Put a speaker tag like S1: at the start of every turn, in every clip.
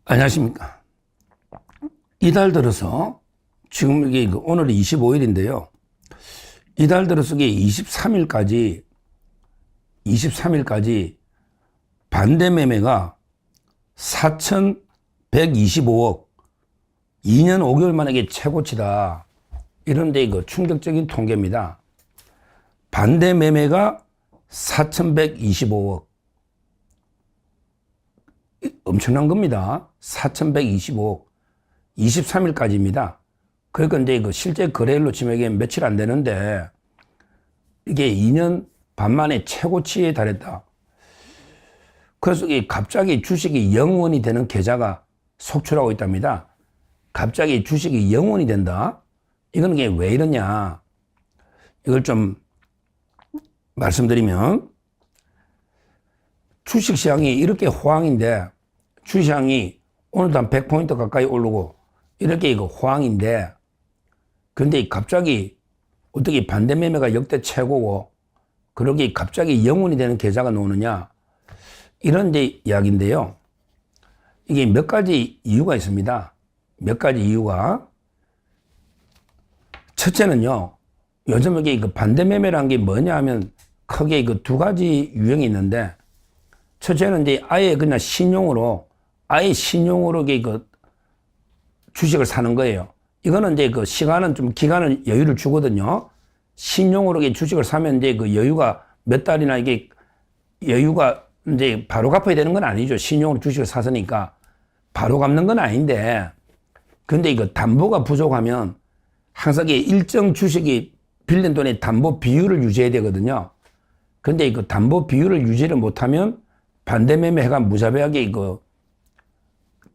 S1: 안녕하십니까. 이달 들어서 지금 이게 오늘이 25일인데요. 이달 들어서 이게 23일까지 반대 매매가 4,125억, 2년 5개월 만에 이게 최고치다. 이런데 이거 충격적인 통계입니다. 반대 매매가 4,125억. 엄청난 겁니다. 4,125억. 23일까지입니다. 그러니까 이제 그 실제 거래일로 치면 이게 며칠 안 되는데 이게 2년 반 만에 최고치에 달했다. 그래서 이게 갑자기 주식이 0원이 되는 계좌가 속출하고 있답니다. 갑자기 주식이 0원이 된다? 이건 이게 왜 이러냐? 이걸 좀 말씀드리면 주식시장이 이렇게 호황인데 주식시장이 오늘도 한 100포인트 가까이 오르고 이렇게 이거 호황인데 근데 갑자기 어떻게 반대 매매가 역대 최고고 그러게 갑자기 0원이 되는 계좌가 나오느냐 이런 데 이야기인데요. 이게 몇 가지 이유가 있습니다. 몇 가지 이유가 첫째는요. 요즘 이게 그 반대 매매라는 게 뭐냐 하면 크게 그 두 가지 유형이 있는데 첫째는 이제 아예 그냥 신용으로 이게 그 주식을 사는 거예요. 이거는 이제 그 시간은 좀 기간은 여유를 주거든요. 신용으로 이게 주식을 사면 이제 그 여유가 몇 달이나 이게 여유가 이제 바로 갚아야 되는 건 아니죠. 신용으로 주식을 샀으니까 바로 갚는 건 아닌데 근데 이거 담보가 부족하면 항상 이게 일정 주식이 빌린 돈의 담보 비율을 유지해야 되거든요. 근데 그 담보 비율을 유지를 못하면 반대 매매가 무자비하게 이거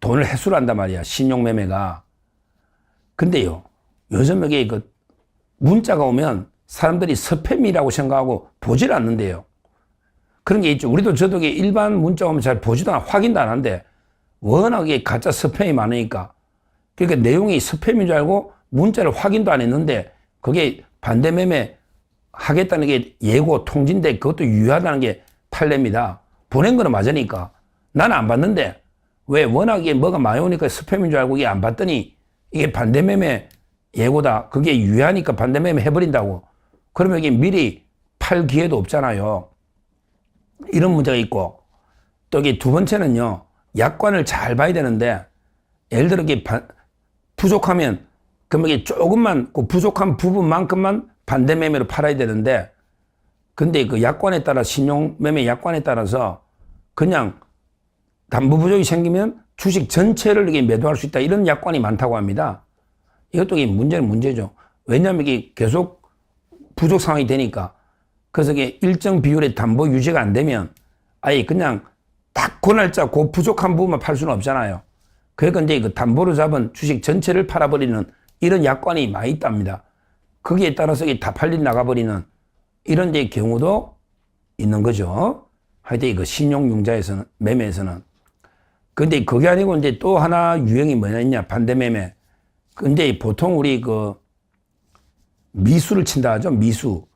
S1: 돈을 회수를 한단 말이야. 신용 매매가. 근데요. 요즘 이게 그 문자가 오면 사람들이 스팸이라고 생각하고 보질 않는데요. 그런 게 있죠. 우리도 저도 일반 문자 오면 잘 보지도 않아 확인도 안 하는데 워낙에 가짜 스팸이 많으니까 그러니까 내용이 스팸인 줄 알고 문자를 확인도 안 했는데 그게 반대 매매 하겠다는 게 예고 통지인데 그것도 유효하다는 게 판례입니다. 보낸 거는 맞으니까. 나는 안 봤는데 왜 워낙에 뭐가 많이 오니까 스팸인 줄 알고 이게 안 봤더니 이게 반대 매매 예고다. 그게 유효하니까 반대 매매 해버린다고. 그러면 이게 미리 팔 기회도 없잖아요. 이런 문제가 있고 또 이게 두 번째는요. 약관을 잘 봐야 되는데 예를 들어 이게 부족하면 그럼 이게 조금만 그 부족한 부분만큼만 반대 매매로 팔아야 되는데 근데 그 약관에 따라 신용 매매 약관에 따라서 그냥 담보 부족이 생기면 주식 전체를 이게 매도할 수 있다 이런 약관이 많다고 합니다. 이것도 이게 문제는 문제죠. 왜냐하면 이게 계속 부족 상황이 되니까 그래서 이게 일정 비율의 담보 유지가 안 되면 아예 그냥 딱 그 날짜 그 부족한 부분만 팔 수는 없잖아요. 그러니까 이제 그 담보로 잡은 주식 전체를 팔아버리는 이런 약관이 많이 있답니다. 거기에 따라서 이게 다 팔리 나가버리는 이런 데 경우도 있는 거죠. 하여튼 이거 신용융자에서는, 매매에서는. 근데 그게 아니고 이제 또 하나 유형이 뭐냐, 반대 매매. 근데 보통 우리 그 미수를 친다 하죠, 미수.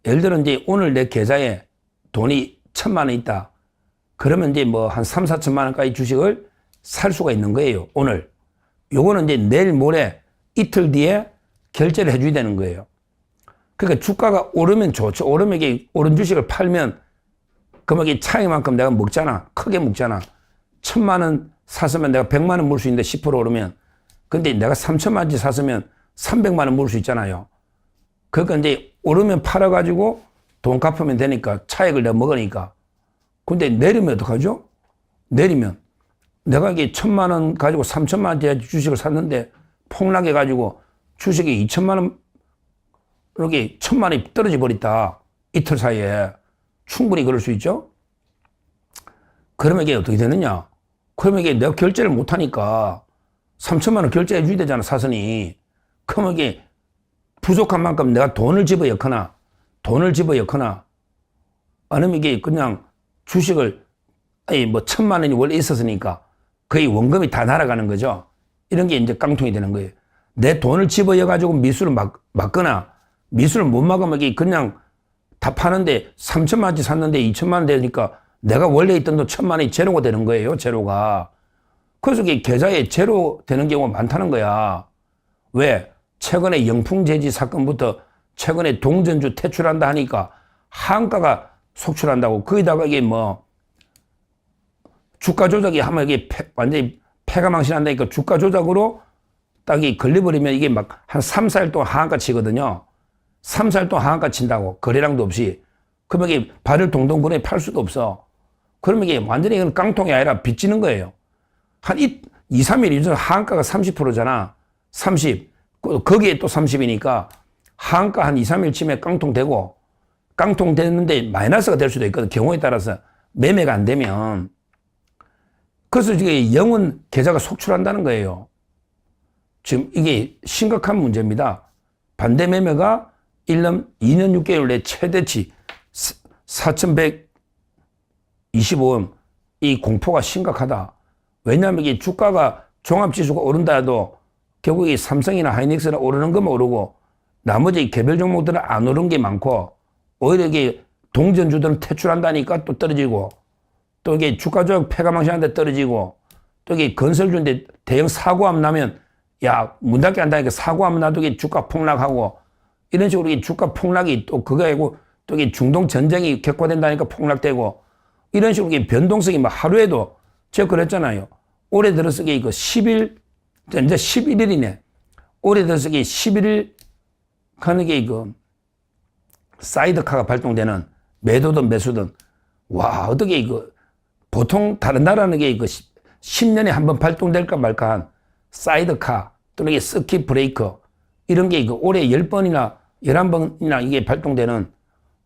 S1: 예를 들어 이제 오늘 내 계좌에 돈이 1,000만 원 있다. 그러면 이제 뭐 한 3, 4천만 원까지 주식을 살 수가 있는 거예요, 오늘. 요거는 이제 내일 모레 이틀 뒤에 결제를 해줘야 되는 거예요. 그러니까 주가가 오르면 좋죠. 오르면 이게 오른 주식을 팔면 그럼 이게 차이만큼 내가 먹잖아. 크게 먹잖아. 1,000만 원 샀으면 내가 100만 원 물 수 있는데 10% 오르면. 근데 내가 3천만 원치 샀으면 300만 원 물 수 있잖아요. 그러니까 이제 오르면 팔아가지고 돈 갚으면 되니까 차익을 내가 먹으니까. 근데 내리면 어떡하죠? 내리면 내가 이게 1,000만 원 가지고 3천만 원짜리 주식을 샀는데 폭락해가지고 주식이 2천만 원, 이렇게 1,000만 원이 떨어져 버렸다. 이틀 사이에. 충분히 그럴 수 있죠? 그러면 이게 어떻게 되느냐? 그러면 이게 내가 결제를 못하니까 3천만 원 결제해 줘야 되잖아, 사선이. 그러면 이게 부족한 만큼 내가 돈을 집어넣거나 아니면 이게 그냥 주식을, 아니 뭐 1,000만 원이 원래 있었으니까 거의 원금이 다 날아가는 거죠. 이런 게 이제 깡통이 되는 거예요. 내 돈을 집어여가지고 미수를 막거나 미수를 못 막으면 이게 그냥 다 파는데 3천만 원치 샀는데 2천만 원 되니까 내가 원래 있던 돈 1,000만 원이 제로가 되는 거예요. 제로가. 그래서 이게 계좌에 제로 되는 경우가 많다는 거야. 왜? 최근에 영풍재지 사건부터 최근에 동전주 퇴출한다 하니까 하한가가 속출한다고. 거기다가 이게 뭐 주가 조작이 하면 이게 완전히 패가 망신한다니까 주가 조작으로 딱이 걸려버리면 이게 막 한 3, 4일 동안 하한가 치거든요. 3, 4일 동안 하한가 친다고. 거래량도 없이. 그러면 이게 발을 동동 보내 팔 수도 없어. 그러면 이게 완전히 이건 깡통이 아니라 빚지는 거예요. 한 2, 3일 이전 하한가가 30%잖아. 30. 거기에 또 30이니까 하한가 한 2, 3일쯤에 깡통 되고 깡통 됐는데 마이너스가 될 수도 있거든. 경우에 따라서 매매가 안 되면. 그래서 이게 영은 계좌가 속출한다는 거예요. 지금 이게 심각한 문제입니다. 반대 매매가 2년 6개월 내 최대치 4,125원 이 공포가 심각하다. 왜냐하면 이게 주가가 종합지수가 오른다 해도 결국 이 삼성이나 하이닉스나 오르는 것만 오르고 나머지 개별 종목들은 안 오른 게 많고 오히려 이게 동전주들은 퇴출한다니까 또 떨어지고 또 이게 주가 조작 패가망신한데 떨어지고 또 이게 건설주인데 대형 사고함 나면 야, 문 닫게 한다니까 사고함 나도 이게 주가 폭락하고 이런 식으로 이 주가 폭락이 또 그거 아니고 또 이게 중동 전쟁이 격화된다니까 폭락되고 이런 식으로 이게 변동성이 막 하루에도 제가 그랬잖아요. 올해 들어서 이게 10일, 이제 11일이네. 올해 들어서 이게 11일 가는 게 이거 사이드카가 발동되는 매도든 매수든 와, 어떻게 이거 보통 다른 나라는 게 이거 10년에 한 번 발동될까 말까 한 사이드카 또는 이게 서킷 브레이커 이런 게 이거 올해 10번이나 11번이나 이게 발동되는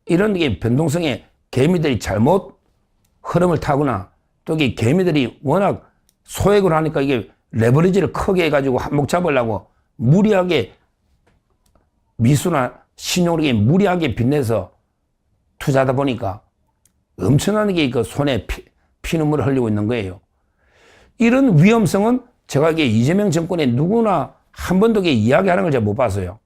S1: 이런 게 변동성에 개미들이 잘못 흐름을 타거나 또 이게 개미들이 워낙 소액으로 하니까 이게 레버리지를 크게 해가지고 한몫 잡으려고 무리하게 미수나 신용으로 무리하게 빚내서 투자하다 보니까 엄청난 게 그 손에 피눈물을 흘리고 있는 거예요. 이런 위험성은 제가 이게 이재명 정권에 누구나 한 번도 이야기하는 걸 제가 못 봤어요.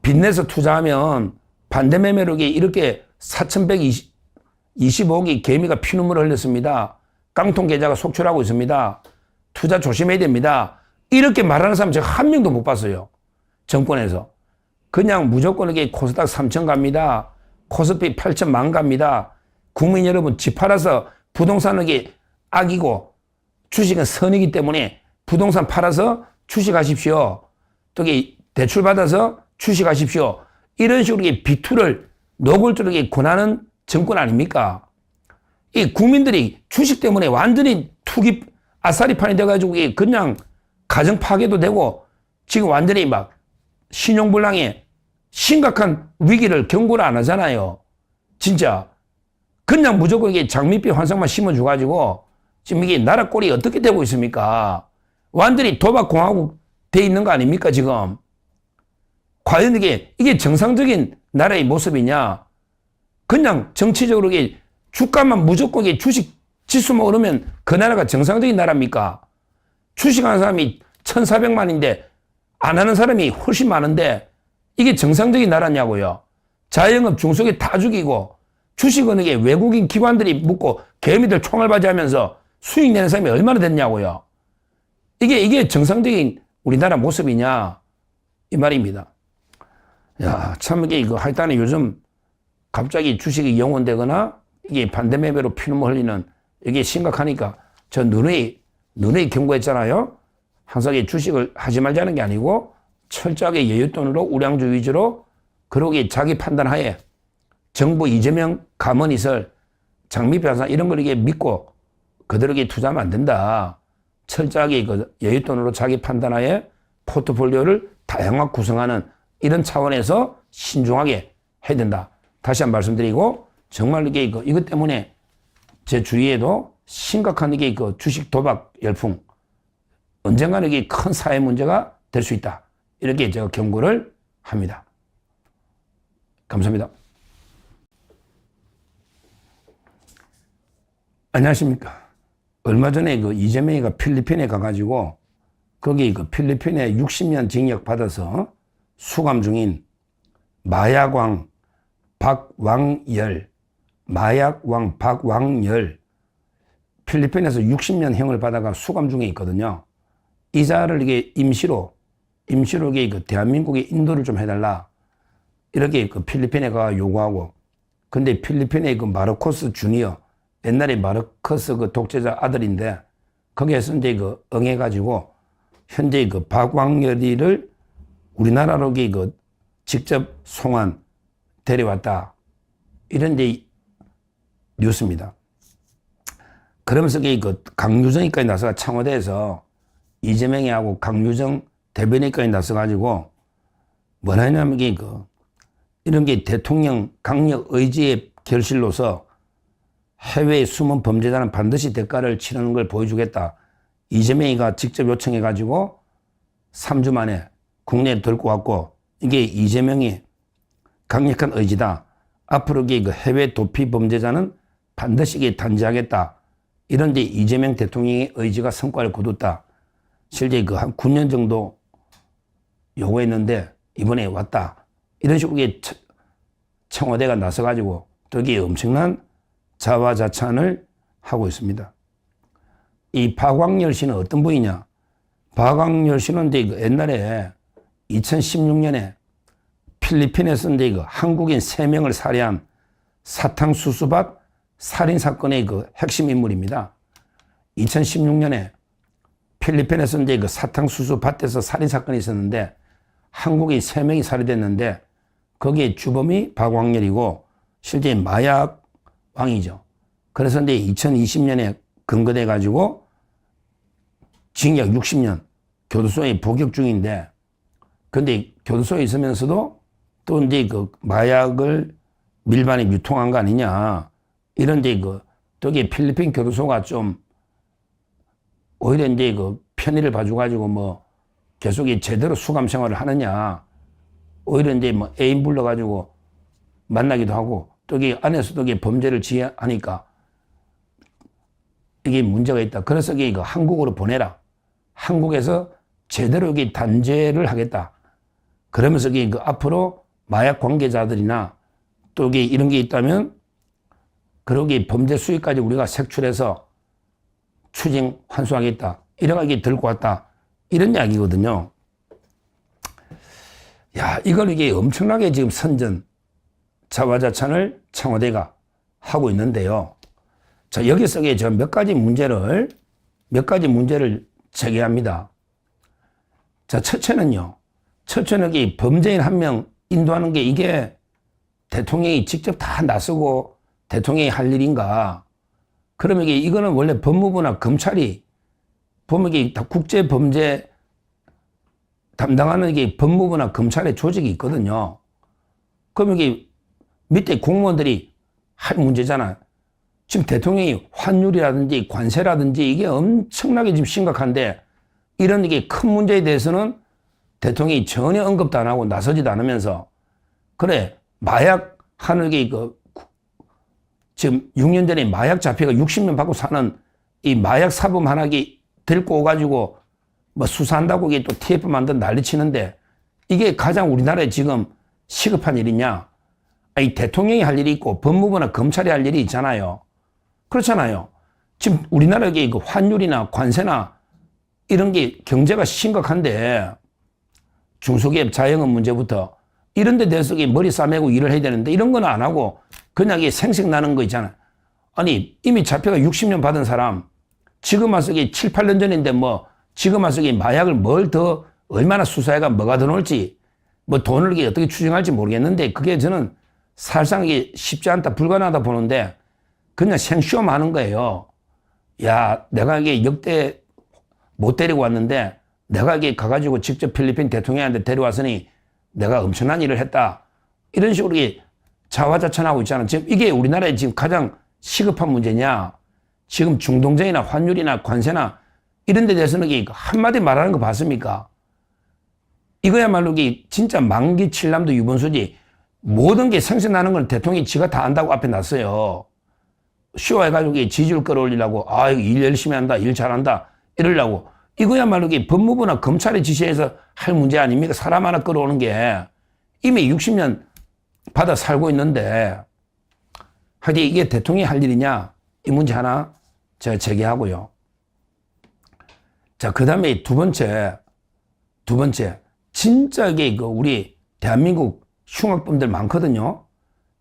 S1: 빚내서 투자하면 반대 매매로 이렇게 4,125억이 개미가 피눈물을 흘렸습니다. 깡통 계좌가 속출하고 있습니다. 투자 조심해야 됩니다. 이렇게 말하는 사람 제가 한 명도 못 봤어요. 정권에서. 그냥 무조건 이게 코스닥 3천 갑니다. 코스피 8천만 갑니다. 국민 여러분 집 팔아서 부동산은 이게 악이고 주식은 선이기 때문에 부동산 팔아서 주식하십시오. 또 이게 대출 받아서 주식하십시오. 이런 식으로 비투를 노골적으로 권하는 정권 아닙니까? 이 국민들이 주식 때문에 완전히 투기 아싸리판이 돼가지고 그냥 가정 파괴도 되고 지금 완전히 막 신용불량에 심각한 위기를 경고를 안 하잖아요. 진짜. 그냥 무조건 이게 장밋빛 환상만 심어줘가지고 지금 이게 나라 꼴이 어떻게 되고 있습니까? 완전히 도박공화국 돼 있는 거 아닙니까, 지금? 과연 이게 정상적인 나라의 모습이냐? 그냥 정치적으로 주가만 무조건 주식 지수만 오르면 그 나라가 정상적인 나라입니까? 주식하는 사람이 1,400만인데 안 하는 사람이 훨씬 많은데 이게 정상적인 나라냐고요. 자영업 중소기업 다 죽이고 주식은 이게 외국인 기관들이 묻고 개미들 총알 바지하면서 수익 내는 사람이 얼마나 됐냐고요. 이게 정상적인 우리나라 모습이냐 이 말입니다. 야, 참 이거 하여튼 요즘 갑자기 주식이 영원되거나 이게 반대 매매로 피눈물 흘리는 이게 심각하니까 저 누누이 경고했잖아요. 항상 주식을 하지 말자는 게 아니고 철저하게 여윳돈으로 우량주 위주로 그러기 자기 판단하에 정부 이재명 가머니설 장밋빛 이런 걸 믿고 그대로 투자하면 안 된다. 철저하게 여윳돈으로 자기 판단하에 포트폴리오를 다양하게 구성하는 이런 차원에서 신중하게 해야 된다. 다시 한번 말씀드리고 정말 이것 때문에 제 주위에도 심각한 주식 도박 열풍 언젠가는 이게 큰 사회 문제가 될 수 있다. 이렇게 제가 경고를 합니다. 감사합니다. 안녕하십니까. 얼마 전에 이재명이가 필리핀에 가가지고 거기 필리핀에 60년 징역 받아서 수감 중인 마약왕 박왕열 필리핀에서 60년형을 받아가 수감 중에 있거든요. 이자를 이게 임시로 이게 그 대한민국에 인도를 좀 해달라. 이렇게 그 필리핀에 가 요구하고. 근데 필리핀의 그 마르코스 주니어, 옛날에 마르코스 그 독재자 아들인데, 거기에서 이제 그 응해가지고, 현재 그 박광렬이를 우리나라로 그 직접 송환, 데려왔다. 이런 이제 뉴스입니다. 그러면서 그 강유정이까지 나서가 청와대에서 이재명이하고 강유정 대변인까지 나서가지고 뭐라 하냐면 이런 게 대통령 강력 의지의 결실로서 해외의 숨은 범죄자는 반드시 대가를 치르는 걸 보여주겠다. 이재명이가 직접 요청해가지고 3주 만에 국내에 들고 왔고, 이게 이재명이 강력한 의지다. 앞으로 그 해외 도피 범죄자는 반드시 단죄하겠다. 이런 데 이재명 대통령의 의지가 성과를 거뒀다. 실제 그 한 9년 정도 요구했는데 이번에 왔다. 이런 식으로 청와대가 나서가지고 되게 엄청난 자화자찬을 하고 있습니다. 이 박광렬 씨는 어떤 분이냐? 박광렬 씨는 이제 옛날에 2016년에 필리핀에서 이제 한국인 3명을 살해한 사탕수수밭 살인사건의 핵심 인물입니다. 2016년에 필리핀에서 이제 사탕수수밭에서 살인사건이 있었는데 한국인 3명이 살해됐는데 거기에 주범이 박광렬이고 실제 마약 왕이죠. 그래서 이제 2020년에 근거돼 가지고 징역 60년 교도소에 복역 중인데, 근데 교도소에 있으면서도 또 이제 마약을 밀반에 유통한 거 아니냐. 이런 이제 저기 필리핀 교도소가 좀 오히려 이제 편의를 봐줘가지고 계속 제대로 수감 생활을 하느냐. 오히려 이제 애인 불러가지고 만나기도 하고, 또 안에서도 범죄를 지하니까 이게 문제가 있다. 그래서 한국으로 보내라. 한국에서 제대로 단죄를 하겠다. 그러면서 앞으로 마약 관계자들이나 또 이런 게 있다면 그러기 범죄 수익까지 우리가 색출해서 추징 환수하겠다. 이래가 들고 왔다. 이런 이야기거든요. 야, 이걸 엄청나게 지금 선전, 자화자찬을 청와대가 하고 있는데요. 자, 여기서 저 몇 가지 문제를 제기합니다. 자, 첫째는 범죄인 한 명 인도하는 게 이게 대통령이 직접 다 나서고 대통령이 할 일인가? 그러면 이거는 원래 법무부나 검찰이 보면 다 국제 범죄 담당하는 법무부나 검찰의 조직이 있거든요. 그러면 밑에 공무원들이 할 문제잖아. 지금 대통령이 환율이라든지 관세라든지 이게 엄청나게 지금 심각한데 이런 큰 문제에 대해서는 대통령이 전혀 언급도 안 하고 나서지도 않으면서, 그래, 마약 하는 지금 6년 전에 마약 잡혀가 60년 받고 사는 이 마약 사범 하나 데리고 오가지고 수사한다고 또 TF 만든 난리 치는데 이게 가장 우리나라에 지금 시급한 일이냐? 아니, 대통령이 할 일이 있고 법무부나 검찰이 할 일이 있잖아요. 그렇잖아요. 지금 우리나라의 환율이나 관세나 이런 게 경제가 심각한데 중소기업 자영업 문제부터 이런 데 대해서 머리 싸매고 일을 해야 되는데 이런 건 안 하고 그냥 생색나는 거 있잖아요. 아니, 이미 잡혀가 60년 받은 사람 지금 와서 7, 8년 전인데 지금 와서 마약을 뭘 더 얼마나 수사해가 뭐가 더 나올지 돈을 어떻게 추정할지 모르겠는데 그게 저는 사실상 쉽지 않다, 불가능하다 보는데 그냥 생쇼만 하는 거예요. 야, 내가 역대 못 데리고 왔는데 내가 가가지고 직접 필리핀 대통령한테 데려왔으니 내가 엄청난 일을 했다. 이런 식으로 자화자찬하고 있잖아. 지금 이게 우리나라에 지금 가장 시급한 문제냐. 지금 중동전이나 환율이나 관세나 이런 데 대해서는 한마디 말하는 거 봤습니까? 이거야말로 진짜 만기 칠남도 유분수지. 모든 게 생각나는 건 대통령이 지가 다 안다고 앞에 놨어요. 쇼해가지고 지지율 끌어올리려고, 아, 일 열심히 한다, 일 잘한다, 이러려고. 이거야말로 법무부나 검찰의 지시에서 할 문제 아닙니까? 사람 하나 끌어오는 게. 이미 60년 받아 살고 있는데, 하여튼 이게 대통령이 할 일이냐? 이 문제 하나 제가 제기하고요. 자, 그 다음에 두 번째. 진짜 이게 우리 대한민국 흉악범들 많거든요.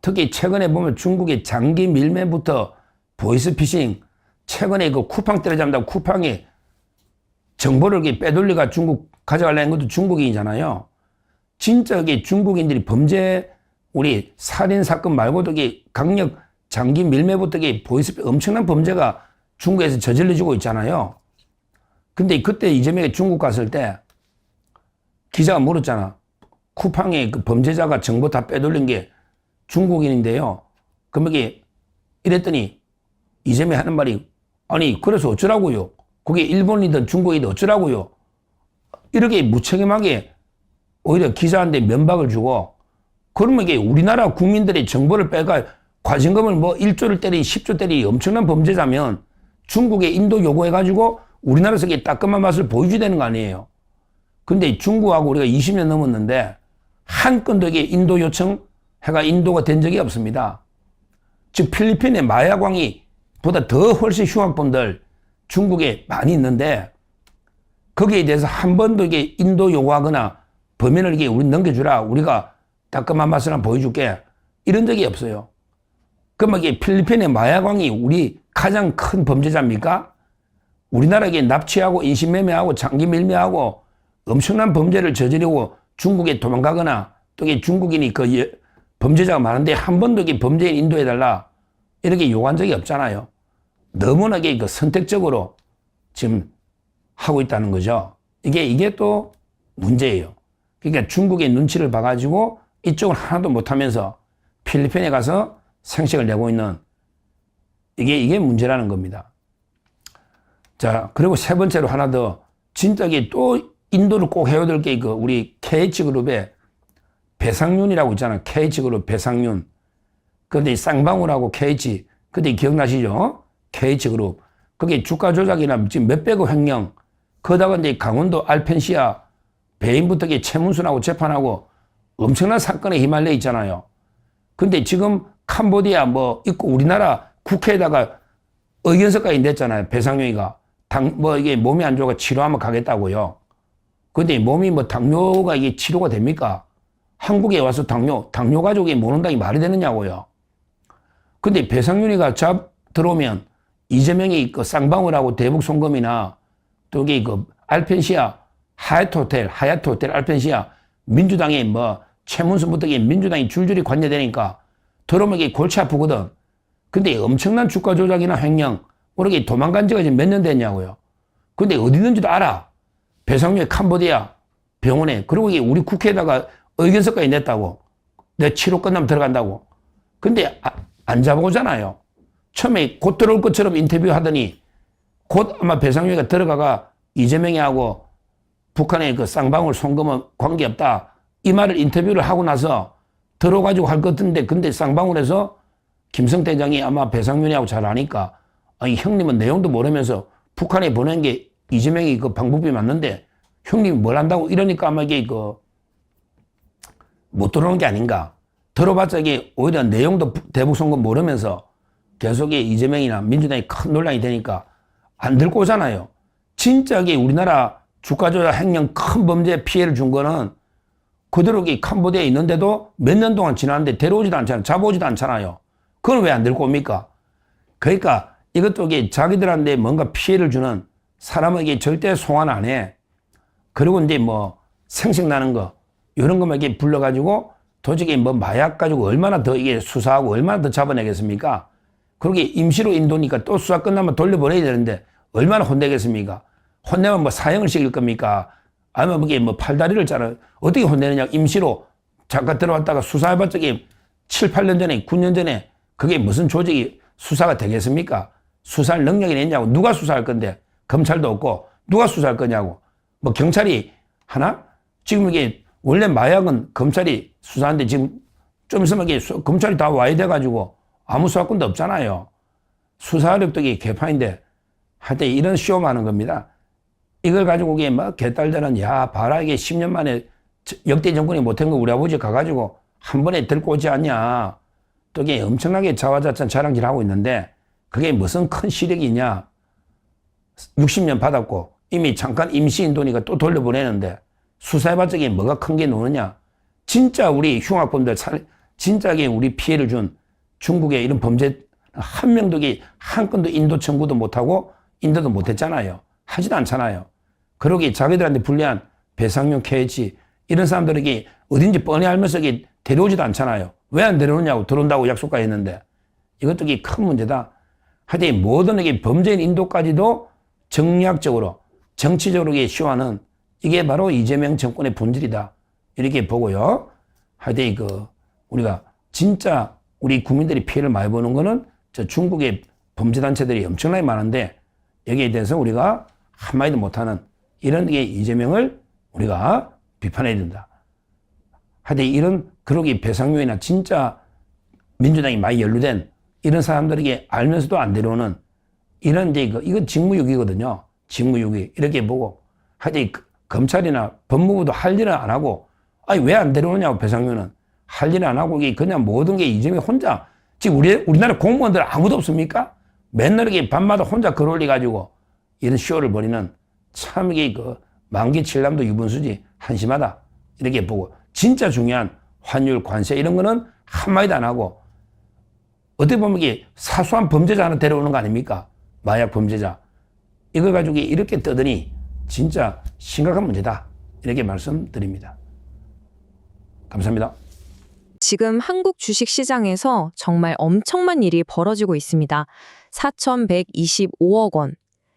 S1: 특히 최근에 보면 중국의 장기 밀매부터 보이스피싱, 최근에 그 쿠팡 때려잡는다고 쿠팡이 정보를 빼돌리가 중국 가져가려는 것도 중국인이잖아요. 진짜 이게 중국인들이 범죄, 우리 살인사건 말고도 이게 강력 장기 밀매부터 이게 엄청난 범죄가 중국에서 저질러지고 있잖아요. 근데 그때 이재명이 중국 갔을 때 기자가 물었잖아. 쿠팡에 그 범죄자가 정보 다 빼돌린 게 중국인인데요. 그럼 이게 이랬더니 이재명이 하는 말이 아니 그래서 어쩌라고요. 그게 일본이든 중국이든 어쩌라고요. 이렇게 무책임하게 오히려 기자한테 면박을 주고 그러면 이게 우리나라 국민들의 정보를 빼가 과징금을 뭐 1조를 때리 10조 때리 엄청난 범죄자면 중국에 인도 요구해가지고 우리나라에서 이게 따끔한 맛을 보여줘야 되는 거 아니에요. 근데 중국하고 우리가 20년 넘었는데 한 건도 이게 인도 요청 해가 인도가 된 적이 없습니다. 즉 필리핀의 마약왕이 보다 더 훨씬 흉악범들 중국에 많이 있는데 거기에 대해서 한 번도 이게 인도 요구하거나 범인을 이게 우리 넘겨주라. 우리가 따끔한 맛을 한번 보여줄게. 이런 적이 없어요. 그럼 이게 필리핀의 마약왕이 우리 가장 큰 범죄자입니까? 우리나라에 납치하고 인신매매하고 장기 밀매하고 엄청난 범죄를 저지르고 중국에 도망가거나 또 중국인이 그 범죄자가 많은데 한 번도 이게 범죄인 인도해달라 이렇게 요구한 적이 없잖아요. 너무나 그 선택적으로 지금 하고 있다는 거죠. 이게 또 문제예요. 그러니까 중국의 눈치를 봐가지고 이쪽은 하나도 못하면서 필리핀에 가서 생색을 내고 있는 이게 문제라는 겁니다. 자, 그리고 세 번째로 하나 더 진짜 또 인도를 꼭 해야 될 게 우리 KH그룹의 배상윤이라고 있잖아요. KH그룹 배상윤. 그런데 쌍방울하고 KH, 그때 기억나시죠? KH그룹. 그게 주가 조작이나 지금 몇백억 횡령. 거기다가 이제 강원도 알펜시아 배임부터 최문순하고 재판하고 엄청난 사건에 휘말려 있잖아요. 근데 지금 캄보디아 뭐 있고 우리나라 국회에다가 의견서까지 냈잖아요. 배상윤이가. 이게 몸이 안 좋아가 치료하면 가겠다고요. 근데 몸이 당뇨가 이게 치료가 됩니까? 한국에 와서 당뇨 가족이 못 온다니 말이 되느냐고요. 근데 배상윤이가 들어오면 이재명이 그 쌍방울하고 대북 송금이나 또 이게 알펜시아 하얏트 호텔 알펜시아 민주당이 최문순부터 민주당이 줄줄이 관여되니까 들어오면 이게 골치 아프거든. 근데 엄청난 주가 조작이나 횡령 모르게 도망간 지가 지금 몇 년 됐냐고요. 근데 어디 있는지도 알아. 배상윤이 캄보디아 병원에. 그리고 이게 우리 국회에다가 의견서까지 냈다고. 내 치료 끝나면 들어간다고. 근데 안 잡아오잖아요. 처음에 곧 들어올 것처럼 인터뷰하더니 곧 아마 배상윤이가 들어가가 이재명이 하고 북한의 그 쌍방울 송금은 관계없다. 이 말을 인터뷰를 하고 나서 들어가지고 할 것 같은데 근데 쌍방울에서 김성대장이 아마 배상윤이하고 잘 아니까 아니 형님은 내용도 모르면서 북한에 보낸 게 이재명이 그 방법이 맞는데 형님이 뭘 한다고 이러니까 아마 이게 못 들어오는 게 아닌가. 들어봤자 이게 오히려 내용도 대북 송금 모르면서 계속 이재명이나 민주당이 큰 논란이 되니까 안 들고 오잖아요. 진짜 이게 우리나라 주가 조작 횡령 큰 범죄 피해를 준 거는 그대로 캄보디아에 있는데도 몇 년 동안 지났는데 데려오지도 않잖아요. 잡아오지도 않잖아요. 그건 왜 안 들고 옵니까? 그러니까 이것도 자기들한테 뭔가 피해를 주는 사람에게 절대 송환 안 해. 그리고 이제 생색나는 거, 이런 것만 불러가지고 도저히 마약 가지고 얼마나 더 수사하고 얼마나 더 잡아내겠습니까? 그러게 임시로 인도니까 또 수사 끝나면 돌려보내야 되는데 얼마나 혼내겠습니까? 혼내면 사형을 시킬 겁니까? 아니면 팔다리를 자라 어떻게 혼내느냐? 임시로 잠깐 들어왔다가 수사해봤자 7, 8년 전에 9년 전에 그게 무슨 조직이 수사가 되겠습니까? 수사할 능력이 있냐고. 누가 수사할 건데? 검찰도 없고 누가 수사할 거냐고. 경찰이 하나? 지금 이게 원래 마약은 검찰이 수사하는데 지금 좀 있으면 검찰이 다 와야 돼가지고 아무 수사권도 없잖아요. 수사력도 개판인데 하여튼 이런 쇼만 하는 겁니다. 이걸 가지고 개딸들은 야 봐라 이게 10년 만에 역대 정권이 못한 거 우리 아버지 가가지고 한 번에 들고 오지 않냐. 또 이게 엄청나게 자화자찬 자랑질하고 있는데 그게 무슨 큰 시력이냐. 60년 받았고 이미 잠깐 임시인도니까 또 돌려보내는데 수사해봤자 이게 뭐가 큰 게 노느냐. 진짜 우리 흉악범들, 진짜 우리 피해를 준 중국의 이런 범죄 한 명도 한 건도 인도 청구도 못하고 인도도 못했잖아요. 하지도 않잖아요. 그러기 자기들한테 불리한 배상용 KH 이런 사람들에게 어딘지 뻔히 알면서 데려오지도 않잖아요. 왜 안 데려오냐고 들어온다고 약속까지 했는데 이것도 큰 문제다. 하여튼 모든 범죄인 인도까지도 정략적으로 정치적으로 쇼하는 이게 바로 이재명 정권의 본질이다. 이렇게 보고요. 하여튼 우리가 진짜 우리 국민들이 피해를 많이 보는 거는 저 중국의 범죄단체들이 엄청나게 많은데 여기에 대해서 우리가 한마디도 못하는 이런 게 이재명을 우리가 비판해야 된다. 하여튼 그러기 배상료이나 진짜 민주당이 많이 연루된 이런 사람들에게 알면서도 안 데려오는 이런 이건 직무유기거든요. 직무유기. 이렇게 보고 하여튼 검찰이나 법무부도 할 일을 안 하고 아니 왜 안 데려오냐고 배상료는 할 일을 안 하고 그냥 모든 게 이재명 혼자 지금 우리나라 공무원들 아무도 없습니까? 맨날 밤마다 혼자 글 올려가지고 이런 쇼를 벌이는 참 만기 칠남도 유분수지 한심하다. 이렇게 보고 진짜 중요한 환율, 관세 이런 거는 한마디도 안 하고 어떻게 보면 사소한 범죄자 하나 데려오는 거 아닙니까? 마약 범죄자. 이걸 가지고 이렇게 떠드니 진짜 심각한 문제다. 이렇게 말씀드립니다. 감사합니다.
S2: 지금 한국 주식시장에서 정말 엄청난 일이 벌어지고 있습니다. 4,125억 원.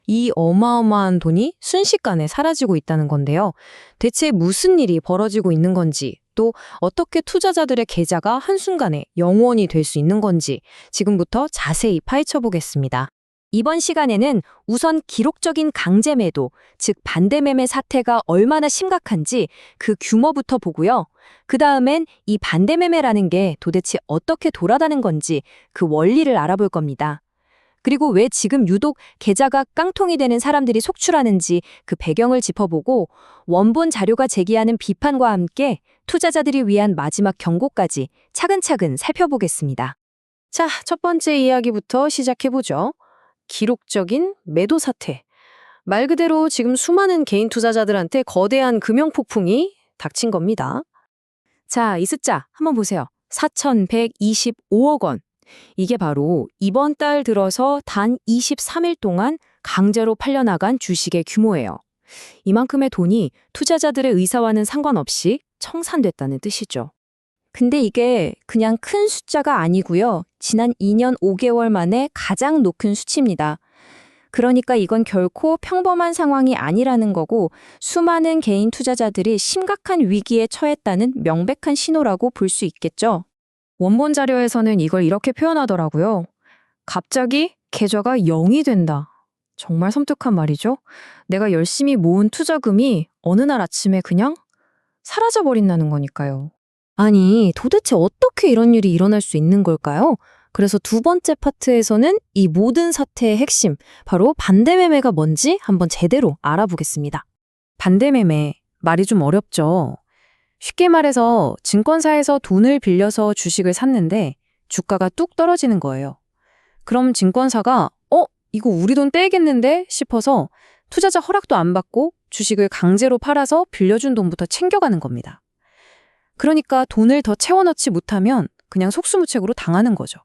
S2: 이 어마어마한 돈이 순식간에 사라지고 있다는 건데요. 대체 무슨 일이 벌어지고 있는 건지, 또 어떻게 투자자들의 계좌가 한순간에 영원이 될 수 있는 건지 지금부터 자세히 파헤쳐 보겠습니다. 이번 시간에는 우선 기록적인 강제 매도, 즉 반대 매매 사태가 얼마나 심각한지 그 규모부터 보고요. 그 다음엔 이 반대 매매라는 게 도대체 어떻게 돌아가는 건지 그 원리를 알아볼 겁니다. 그리고 왜 지금 유독 계좌가 깡통이 되는 사람들이 속출하는지 그 배경을 짚어보고 원본 자료가 제기하는 비판과 함께 투자자들이 위한 마지막 경고까지 차근차근 살펴보겠습니다. 자, 첫 번째 이야기부터 시작해보죠. 기록적인 매도 사태. 말 그대로 지금 수많은 개인 투자자들한테 거대한 금융 폭풍이 닥친 겁니다. 자, 이 숫자 한번 보세요. 4,125억 원. 이게 바로 이번 달 들어서 단 23일 동안 강제로 팔려나간 주식의 규모예요. 이만큼의 돈이 투자자들의 의사와는 상관없이 청산됐다는 뜻이죠. 근데 이게 그냥 큰 숫자가 아니고요. 지난 2년 5개월 만에 가장 높은 수치입니다. 그러니까 이건 결코 평범한 상황이 아니라는 거고 수많은 개인 투자자들이 심각한 위기에 처했다는 명백한 신호라고 볼 수 있겠죠. 원본 자료에서는 이걸 이렇게 표현하더라고요. 갑자기 계좌가 0이 된다. 정말 섬뜩한 말이죠. 내가 열심히 모은 투자금이 어느 날 아침에 그냥 사라져버린다는 거니까요. 아니, 도대체 어떻게 이런 일이 일어날 수 있는 걸까요? 그래서 두 번째 파트에서는 이 모든 사태의 핵심, 바로 반대매매가 뭔지 한번 제대로 알아보겠습니다. 반대매매, 말이 좀 어렵죠? 쉽게 말해서 증권사에서 돈을 빌려서 주식을 샀는데 주가가 뚝 떨어지는 거예요. 그럼 증권사가 이거 우리 돈 떼야겠는데 싶어서 투자자 허락도 안 받고 주식을 강제로 팔아서 빌려준 돈부터 챙겨가는 겁니다. 그러니까 돈을 더 채워넣지 못하면 그냥 속수무책으로 당하는 거죠.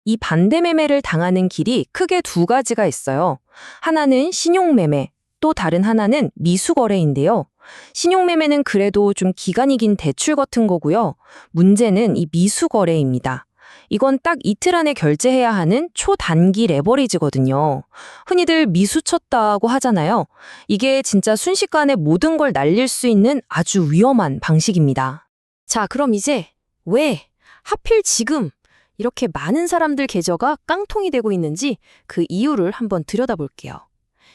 S2: 이 반대매매를 당하는 길이 크게 두 가지가 있어요. 하나는 신용매매, 또 다른 하나는 미수거래인데요. 신용매매는 그래도 좀 기간이 긴 대출 같은 거고요. 문제는 이 미수거래입니다. 이건 딱 이틀 안에 결제해야 하는 초단기 레버리지거든요. 흔히들 미수쳤다고 하잖아요. 이게 진짜 순식간에 모든 걸 날릴 수 있는 아주 위험한 방식입니다. 자, 그럼 이제 왜 하필 지금 이렇게 많은 사람들 계좌가 깡통이 되고 있는지 그 이유를 한번 들여다볼게요.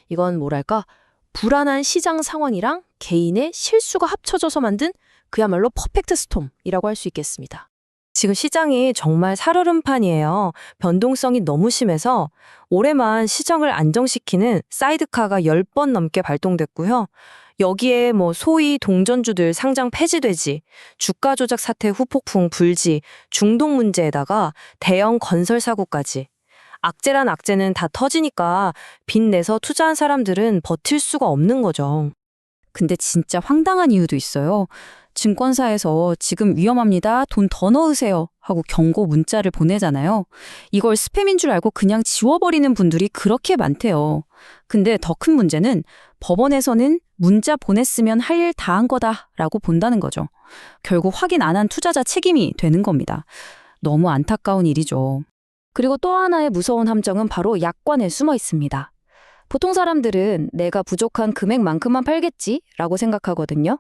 S2: 이건 뭐랄까? 불안한 시장 상황이랑 개인의 실수가 합쳐져서 만든 그야말로 퍼펙트 스톰이라고 할 수 있겠습니다. 지금 시장이 정말 살얼음판이에요. 변동성이 너무 심해서 올해만 시장을 안정시키는 사이드카가 10번 넘게 발동됐고요. 여기에 소위 동전주들 상장 폐지되지, 주가 조작 사태 후폭풍 불지, 중동 문제에다가 대형 건설 사고까지 악재란 악재는 다 터지니까 빚 내서 투자한 사람들은 버틸 수가 없는 거죠. 근데 진짜 황당한 이유도 있어요. 증권사에서 지금 위험합니다. 돈 더 넣으세요. 하고 경고 문자를 보내잖아요. 이걸 스팸인 줄 알고 그냥 지워버리는 분들이 그렇게 많대요. 근데 더 큰 문제는 법원에서는 문자 보냈으면 할 일 다 한 거다라고 본다는 거죠. 결국 확인 안 한 투자자 책임이 되는 겁니다. 너무 안타까운 일이죠. 그리고 또 하나의 무서운 함정은 바로 약관에 숨어 있습니다. 보통 사람들은 내가 부족한 금액만큼만 팔겠지라고 생각하거든요.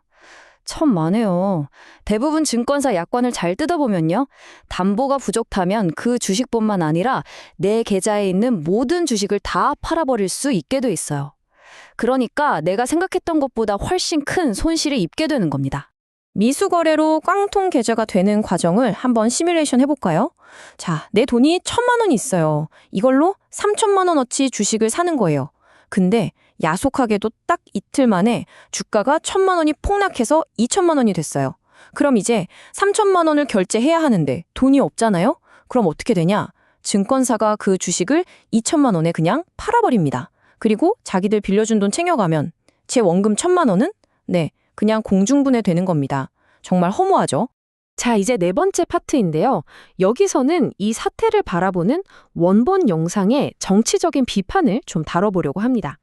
S2: 천만에요. 대부분 증권사 약관을 잘 뜯어보면요. 담보가 부족하면 그 주식뿐만 아니라 내 계좌에 있는 모든 주식을 다 팔아버릴 수 있게 돼 있어요. 그러니까 내가 생각했던 것보다 훨씬 큰 손실을 입게 되는 겁니다. 미수거래로 깡통 계좌가 되는 과정을 한번 시뮬레이션 해볼까요? 자, 내 돈이 1,000만 원이 있어요. 이걸로 3,000만 원어치 주식을 사는 거예요. 근데 야속하게도 딱 이틀 만에 주가가 1,000만 원이 폭락해서 2,000만 원이 됐어요. 그럼 이제 3,000만 원을 결제해야 하는데 돈이 없잖아요? 그럼 어떻게 되냐? 증권사가 그 주식을 2,000만 원에 그냥 팔아버립니다. 그리고 자기들 빌려준 돈 챙겨가면 제 원금 1,000만 원은? 네, 그냥 공중분해 되는 겁니다. 정말 허무하죠? 자, 이제 네 번째 파트인데요. 여기서는 이 사태를 바라보는 원본 영상의 정치적인 비판을 좀 다뤄보려고 합니다.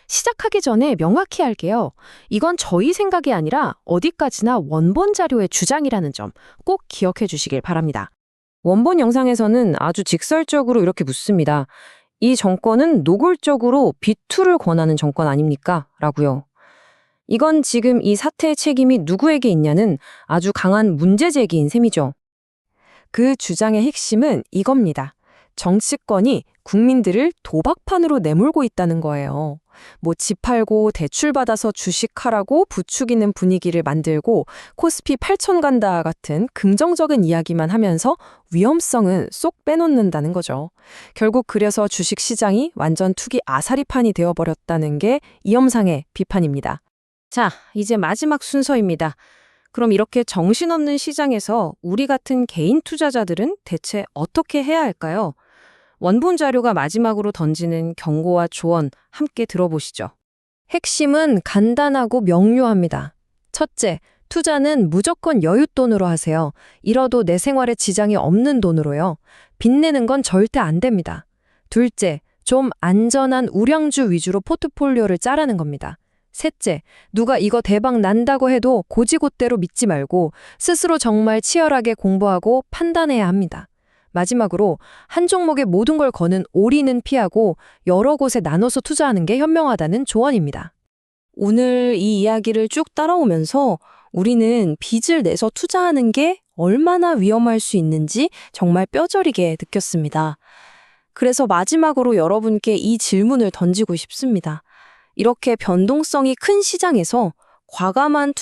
S2: 시작하기 전에 명확히 할게요. 이건 저희 생각이 아니라 어디까지나 원본 자료의 주장이라는 점 꼭 기억해 주시길 바랍니다. 원본 영상에서는 아주 직설적으로 이렇게 묻습니다. 이 정권은 노골적으로 비투를 권하는 정권 아닙니까? 라고요. 이건 지금 이 사태의 책임이 누구에게 있냐는 아주 강한 문제 제기인 셈이죠. 그 주장의 핵심은 이겁니다. 정치권이 국민들을 도박판으로 내몰고 있다는 거예요. 뭐 집 팔고 대출 받아서 주식하라고 부추기는 분위기를 만들고 코스피 8천 간다 같은 긍정적인 이야기만 하면서 위험성은 쏙 빼놓는다는 거죠. 결국 그래서 주식시장이 완전 투기 아사리판이 되어버렸다는 게 이 영상의 비판입니다. 자, 이제 마지막 순서입니다. 그럼 이렇게 정신없는 시장에서 우리 같은 개인 투자자들은 대체 어떻게 해야 할까요? 원본 자료가 마지막으로 던지는 경고와 조언 함께 들어보시죠. 핵심은 간단하고 명료합니다. 첫째, 투자는 무조건 여윳돈으로 하세요. 잃어도 내 생활에 지장이 없는 돈으로요. 빚내는 건 절대 안 됩니다. 둘째, 좀 안전한 우량주 위주로 포트폴리오를 짜라는 겁니다. 셋째, 누가 이거 대박 난다고 해도 고지고대로 믿지 말고 스스로 정말 치열하게 공부하고 판단해야 합니다. 마지막으로 한 종목에 모든 걸 거는 올인은 피하고 여러 곳에 나눠서 투자하는 게 현명하다는 조언입니다. 오늘 이 이야기를 쭉 따라오면서 우리는 빚을 내서 투자하는 게 얼마나 위험할 수 있는지 정말 뼈저리게 느꼈습니다. 그래서 마지막으로 여러분께 이 질문을 던지고 싶습니다. 이렇게 변동성이 큰 시장에서 과감한